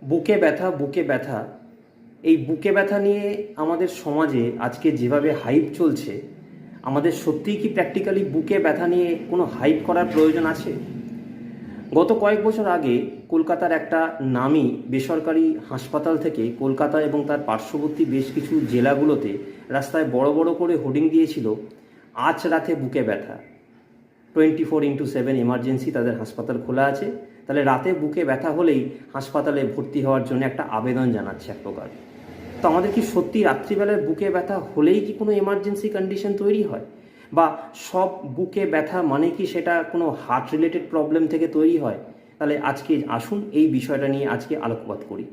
বুকে ব্যথা বুকে ব্যথা এই বুকে ব্যথা নিয়ে আমাদের সমাজে আজকে যেভাবে হাইপ চলছে, আমাদের সত্যিই কি প্র্যাকটিক্যালি বুকে ব্যথা নিয়ে কোনো হাইপ করার প্রয়োজন আছে? গত কয়েক বছর আগে কলকাতার একটা নামী বেসরকারি হাসপাতাল থেকে কলকাতা এবং তার পার্শ্ববর্তী বেশ কিছু জেলাগুলোতে রাস্তায় বড় বড় করে হোর্ডিং দিয়েছিল, আজ রাতে বুকে ব্যথা, 24x7 এমার্জেন্সি তাদের হাসপাতাল খোলা আছে। তাহলে রাতে বুকে ব্যথা হলেই হাসপাতালে ভর্তি হওয়ার জন্য একটা আবেদন জানাচ্ছে এক প্রকার। তো আমাদের কি সত্যি রাত্রিবেলায় বুকে ব্যথা হলেই কি কোনো এমার্জেন্সি কন্ডিশন তৈরি হয়? বা সব বুকে ব্যথা মানে কি সেটা কোনো হার্ট রিলেটেড প্রবলেম থেকে তৈরি হয়? তাহলে আজকে আসুন এই বিষয়টা নিয়ে আজকে আলোকপাত করি।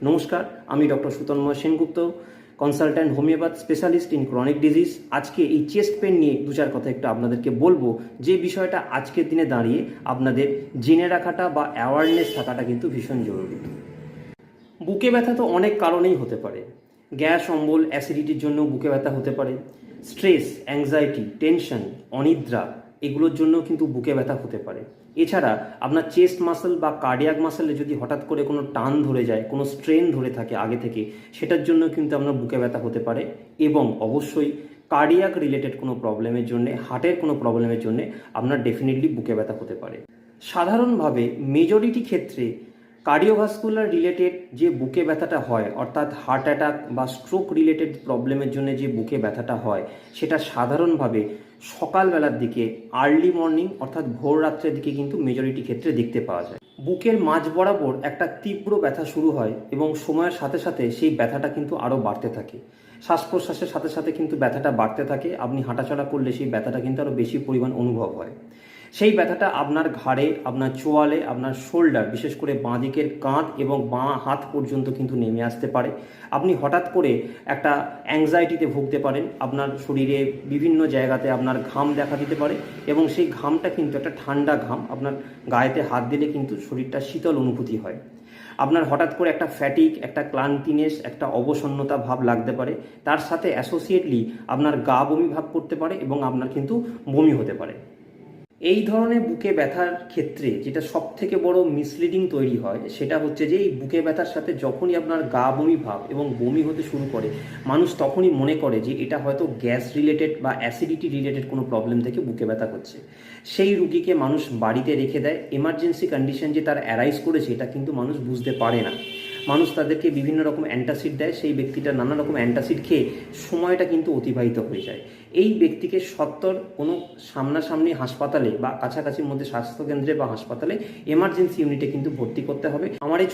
নমস্কার, আমি doctor Sutanmoy Sengupta, consultant homeopath specialist in chronic disease. আজকে এই চেস্ট পেন নিয়ে দু চার কথা একটু আপনাদেরকে বলবো, যে বিষয়টা আজকের দিনে দাঁড়িয়ে আপনাদের জেনে রাখাটা বা অ্যাওয়ারনেস থাকাটা কিন্তু ভীষণ জরুরি। বুকে ব্যথা তো অনেক কারণেই হতে পারে। গ্যাস অম্বল অ্যাসিডিটির জন্য বুকে ব্যথা হতে পারে। স্ট্রেস, অ্যাংজাইটি, টেনশন, অনিদ্রা, এগুলোর জন্যও কিন্তু বুকে ব্যথা হতে পারে। এছাড়া আপনার চেস্ট মাসল বা কার্ডিয়াক মাসলে যদি হঠাৎ করে কোনো টান ধরে যায়, কোনো স্ট্রেন ধরে থাকে আগে থেকে, সেটার জন্য কিন্তু আপনার বুকে ব্যথা হতে পারে। এবং অবশ্যই কার্ডিয়াক রিলেটেড কোনো প্রবলেমের জন্যে, হার্টের কোনো প্রবলেমের জন্যে আপনার ডেফিনেটলি বুকে ব্যথা হতে পারে। সাধারণভাবে মেজরিটি ক্ষেত্রে কার্ডিওভাস্কুলার রিলেটেড যে বুকে ব্যথাটা হয়, অর্থাৎ হার্ট অ্যাটাক বা স্ট্রোক রিলেটেড প্রবলেমের জন্য যে বুকে ব্যথাটা হয়, সেটা সাধারণভাবে সকালবেলার দিকে, আর্লি মর্নিং অর্থাৎ ভোর রাত্রের দিকে কিন্তু মেজরিটি ক্ষেত্রে দেখতে পাওয়া যায়। বুকের মাঝ বরাবর একটা তীব্র ব্যথা শুরু হয় এবং সময়ের সাথে সাথে সেই ব্যথাটা কিন্তু আরও বাড়তে থাকে। শ্বাস প্রশ্বাসের সাথে সাথে কিন্তু ব্যথাটা বাড়তে থাকে। আপনি হাঁটাচলা করলে সেই ব্যথাটা কিন্তু আরও বেশি পরিমাণ অনুভব হয়। সেই ব্যথাটা আপনার ঘাড়ে, আপনার চোয়ালে, আপনার শোল্ডার, বিশেষ করে বাঁ দিকের কাঁধ এবং বাঁ হাত পর্যন্ত কিন্তু নেমে আসতে পারে। আপনি হঠাৎ করে একটা অ্যাংজাইটিতে ভুগতে পারেন। আপনার শরীরে বিভিন্ন জায়গাতে আপনার ঘাম দেখা দিতে পারে এবং সেই ঘামটা কিন্তু একটা ঠান্ডা ঘাম। আপনার গায়েতে হাত দিলে কিন্তু শরীরটা শীতল অনুভূতি হয়। আপনার হঠাৎ করে একটা ফ্যাটিক, একটা ক্লান্তিনেস, একটা অবসন্নতা ভাব লাগতে পারে। তার সাথে অ্যাসোসিয়েটলি আপনার গা বমি ভাব করতে পারে এবং আপনার কিন্তু বমি হতে পারে। এই ধরনের বুকে ব্যথার ক্ষেত্রে যেটা সব থেকে বড় মিসলিডিং তৈরি হয়, সেটা হচ্ছে যে এই বুকে ব্যথার সাথে যখনই আপনার গা বমি ভাব এবং বমি হতে শুরু করে, মানুষ তখনই মনে করে যে এটা হয়তো গ্যাস রিলেটেড বা অ্যাসিডিটি রিলেটেড কোনো প্রবলেম থেকে বুকে ব্যথা হচ্ছে। সেই রুগীকে মানুষ বাড়িতে রেখে দেয়। এমার্জেন্সি কন্ডিশন যে তার অ্যারাইজ করেছে এটা কিন্তু মানুষ বুঝতে পারে না। মানুষ তাদেরকে বিভিন্ন রকম অ্যান্টাসিড দেয়, সেই ব্যক্তিটা নানা রকম অ্যান্টাসিড খেয়ে সময়টা কিন্তু অতিবাহিত হয়ে যায়। এই ব্যক্তিকে সত্বর কোনো সামনাসামনি হাসপাতালে বা কাছাকাছির মধ্যে স্বাস্থ্যকেন্দ্রে বা হাসপাতালে এমার্জেন্সি ইউনিটে কিন্তু ভর্তি করতে হবে। আমার এই